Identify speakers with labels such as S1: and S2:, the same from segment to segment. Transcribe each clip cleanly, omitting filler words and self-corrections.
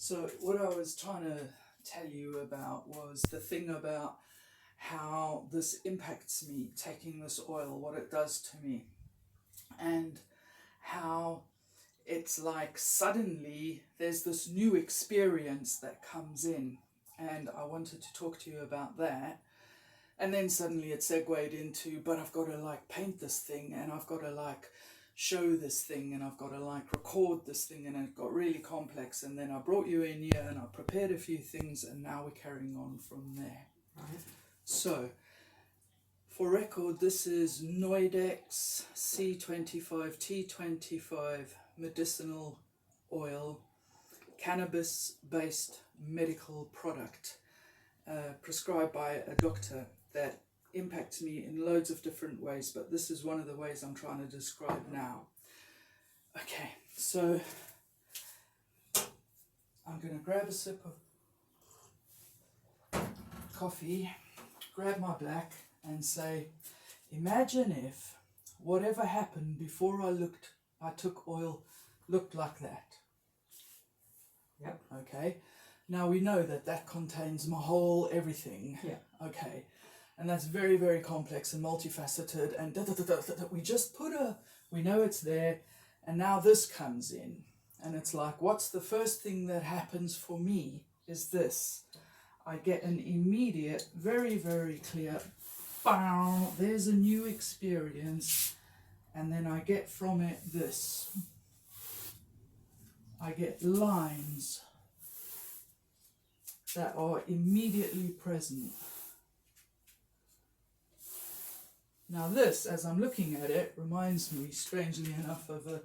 S1: So what I was trying to tell you about was the thing about how this impacts me, taking this oil, what it does to me, and how it's like suddenly there's this new experience that comes in, and I wanted to talk to you about that. And then suddenly it segued into, but I've got to like paint this thing, and I've got to like show this thing, and I've got to like record this thing, and it got really complex. And then I brought you in here and I prepared a few things, and now we're carrying on from there.
S2: Right.
S1: So for record, this is Noidex C25 T25 medicinal oil, cannabis based medical product, prescribed by a doctor, that impacts me in loads of different ways, but this is one of the ways I'm trying to describe now. Okay, so I'm going to grab a sip of coffee, grab my black, and say, imagine if whatever happened before I took oil looked like that.
S2: Yep.
S1: Okay. Now we know that that contains my whole everything.
S2: Yeah.
S1: Okay. And that's very, very complex and multifaceted, and we just we know it's there, and now this comes in, and it's like, what's the first thing that happens for me is this. I get an immediate, very, very clear, bow, there's a new experience, and then I get from it this. I get lines that are immediately present. Now this, as I'm looking at it, reminds me, strangely enough, of a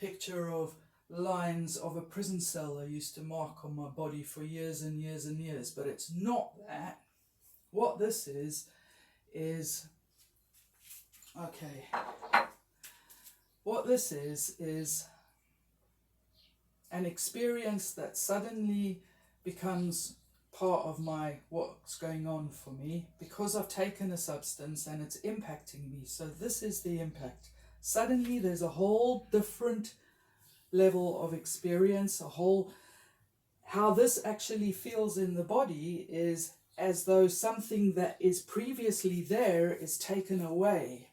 S1: picture of lines of a prison cell I used to mark on my body for years and years and years, but it's not that. What this is, okay, what this is an experience that suddenly becomes part of what's going on for me, because I've taken a substance and it's impacting me. So this is the impact. Suddenly there's a whole different level of experience, how this actually feels in the body is as though something that is previously there is taken away.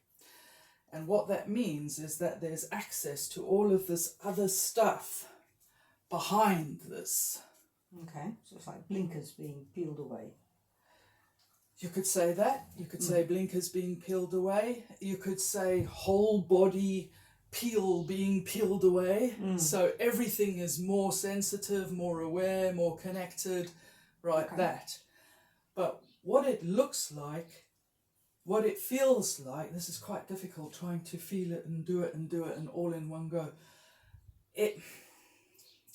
S1: And what that means is that there's access to all of this other stuff behind this.
S2: Okay, so it's like blinkers being peeled away.
S1: You could say that. You could say blinkers being peeled away. You could say whole body being peeled away. So everything is more sensitive, more aware, more connected, right? Okay. That. But what it looks like, what it feels like, this is quite difficult, trying to feel it and do it and all in one go.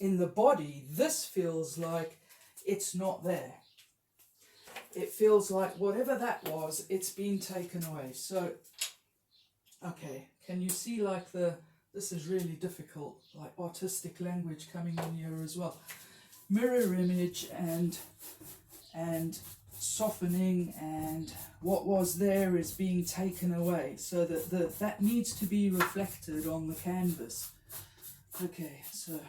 S1: In the body, this feels like it's not there. It feels like whatever that was, it's been taken away. So, okay, can you see like this is really difficult, like artistic language coming in here as well. Mirror image and softening, and what was there is being taken away. So that needs to be reflected on the canvas. Okay, so...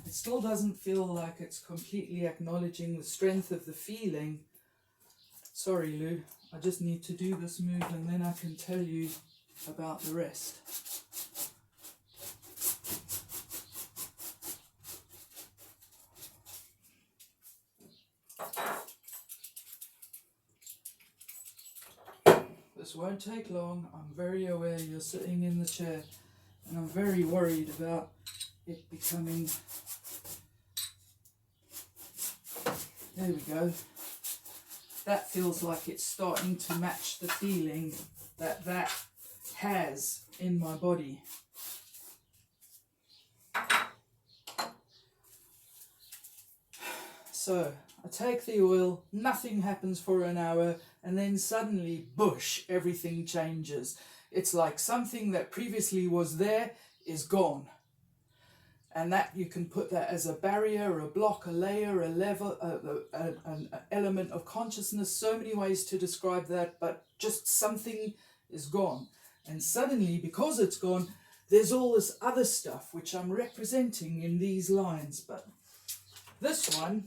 S1: It still doesn't feel like it's completely acknowledging the strength of the feeling. Sorry, Lou, I just need to do this move and then I can tell you about the rest. This won't take long. I'm very aware you're sitting in the chair, and I'm very worried about it becoming... There we go. That feels like it's starting to match the feeling that has in my body. So I take the oil, nothing happens for an hour, and then suddenly, bush, everything changes. It's like something that previously was there is gone. And that you can put that as a barrier, a block, a layer, a level, an element of consciousness. So many ways to describe that, but just something is gone. And suddenly, because it's gone, there's all this other stuff which I'm representing in these lines, but this one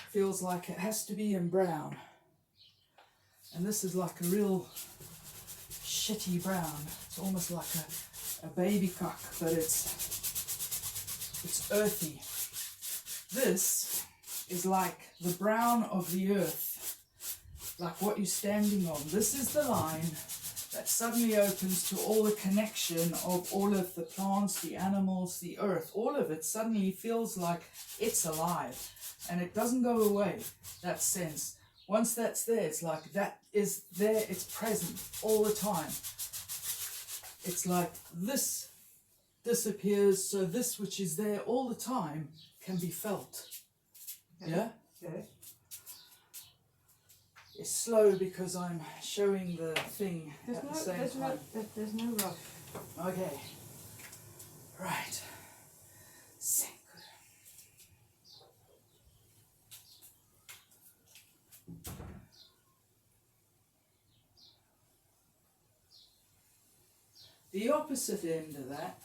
S1: feels like it has to be in brown. And this is like a real shitty brown. It's almost like a baby cock, but it's earthy. This is like the brown of the earth, like what you're standing on. This is the line that suddenly opens to all the connection of all of the plants, the animals, the earth. All of it suddenly feels like it's alive, and it doesn't go away, that sense. Once that's there, it's like that is there, it's present all the time. It's like this disappears, so this which is there all the time can be felt. Yeah?
S2: Yes.
S1: It's slow because I'm showing the thing at the same time.
S2: There's no rush.
S1: Okay. Right. Sync. The opposite end of that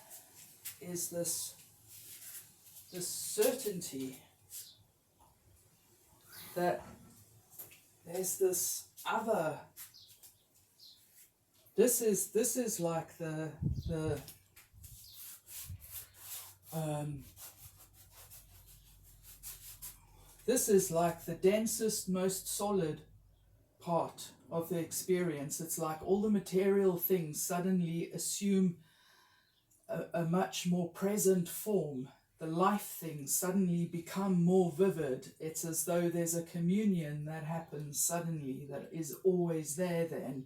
S1: is this certainty that there's this other. This is like the this is like the densest, most solid part of the experience. It's like all the material things suddenly assume a much more present form. The life things suddenly become more vivid. It's as though there's a communion that happens suddenly that is always there then.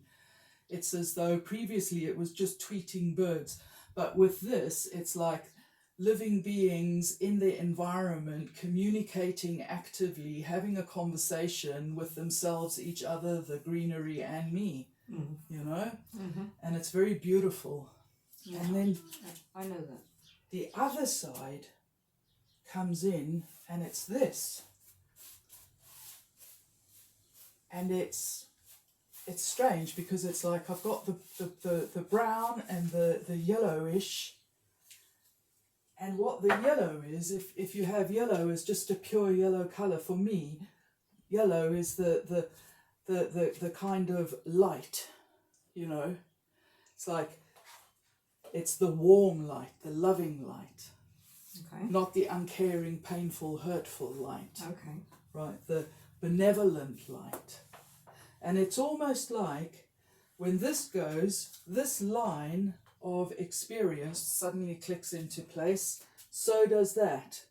S1: It's as though previously it was just tweeting birds. But with this, it's like living beings in their environment, communicating actively, having a conversation with themselves, each other, the greenery, and me, you know?
S2: Mm-hmm.
S1: And it's very beautiful.
S2: Yeah.
S1: And then
S2: I know that.
S1: the other side comes in, and it's this. And it's strange because it's like I've got the brown and the yellowish. And what the yellow is, if you have yellow as just a pure yellow colour, for me, yellow is the kind of light, you know. It's like, it's the warm light, the loving light.
S2: Okay.
S1: Not the uncaring, painful, hurtful light.
S2: Okay.
S1: Right, the benevolent light. And it's almost like when this goes, this line of experience suddenly clicks into place, so does that.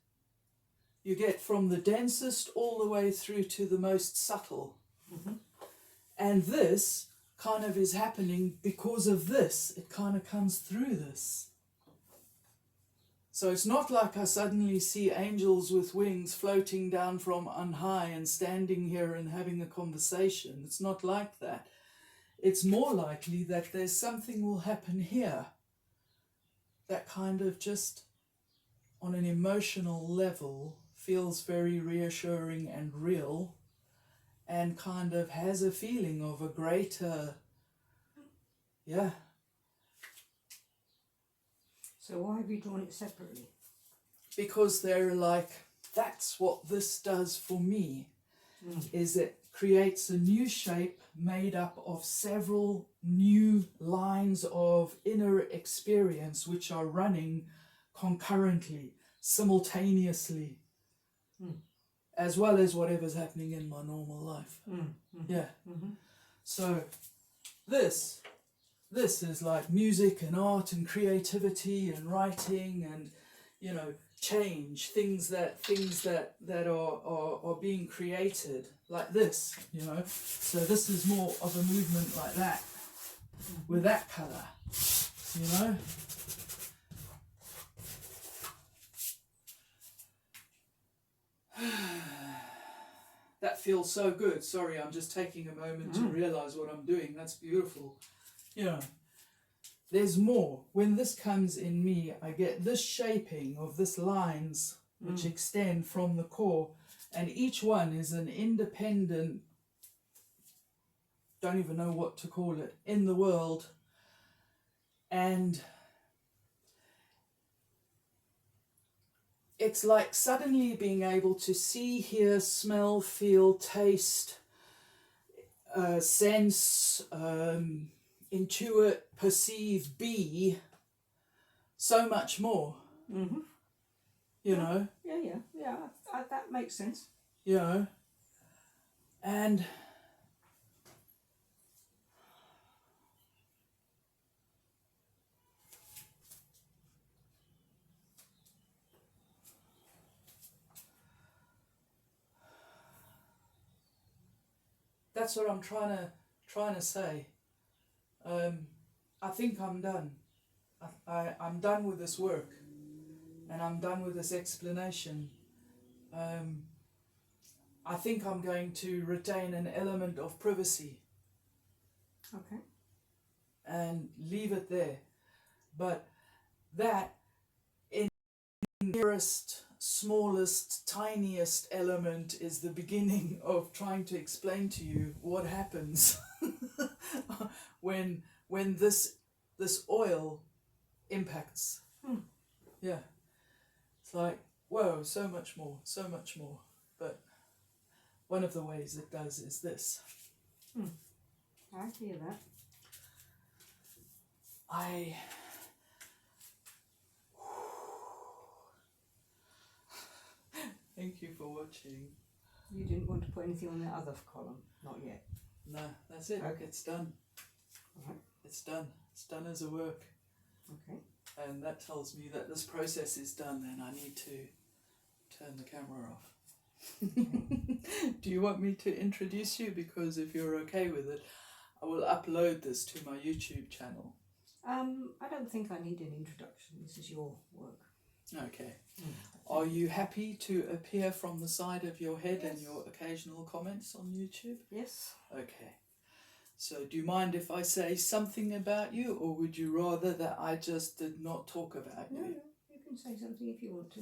S1: You get from the densest all the way through to the most subtle.
S2: Mm-hmm.
S1: And this kind of is happening because of this. It kind of comes through this. So it's not like I suddenly see angels with wings floating down from on high and standing here and having a conversation. It's not like that. It's more likely that there's something will happen here that kind of just on an emotional level feels very reassuring and real, and kind of has a feeling of a greater, yeah.
S2: So why have you drawn it separately?
S1: Because they're like, that's what this does for me, is it creates a new shape made up of several new lines of inner experience which are running concurrently, simultaneously, as well as whatever's happening in my normal life. Yeah.
S2: Mm-hmm.
S1: So this is like music and art and creativity and writing and, you know, change, things that are being created like this, you know. So this is more of a movement like that, with that colour, you know. That feels so good. Sorry, I'm just taking a moment to realise what I'm doing. That's beautiful. You know, there's more. When this comes in me, I get this shaping of this lines which extend from the core, and each one is an independent, don't even know what to call it, in the world, And it's like suddenly being able to see, hear, smell, feel, taste, sense, intuit, perceive, be so much more.
S2: Mm-hmm.
S1: You know?
S2: Yeah. That makes sense.
S1: You know? And that's what I'm trying to say. I think I'm done. I'm done with this work, and I'm done with this explanation. I think I'm going to retain an element of privacy
S2: Okay.
S1: and leave it there. But that, in nearest, smallest, tiniest element, is the beginning of trying to explain to you what happens when this oil impacts. Yeah, it's like, whoa, so much more. But one of the ways it does is this.
S2: I hear that.
S1: Thank you for watching.
S2: You didn't want to put anything on the other column? Not yet.
S1: No, that's it.
S2: Okay.
S1: It's done.
S2: All right.
S1: It's done. It's done as a work.
S2: Okay.
S1: And that tells me that this process is done, and I need to turn the camera off. Do you want me to introduce you? Because if you're okay with it, I will upload this to my YouTube channel.
S2: I don't think I need an introduction. This is your work.
S1: Okay. Are you happy to appear from the side of your head
S2: Yes.
S1: and your occasional comments on YouTube?
S2: Yes.
S1: Okay. So do you mind if I say something about you, or would you rather that I just did not talk about
S2: No,
S1: you?
S2: you can say something if you want to.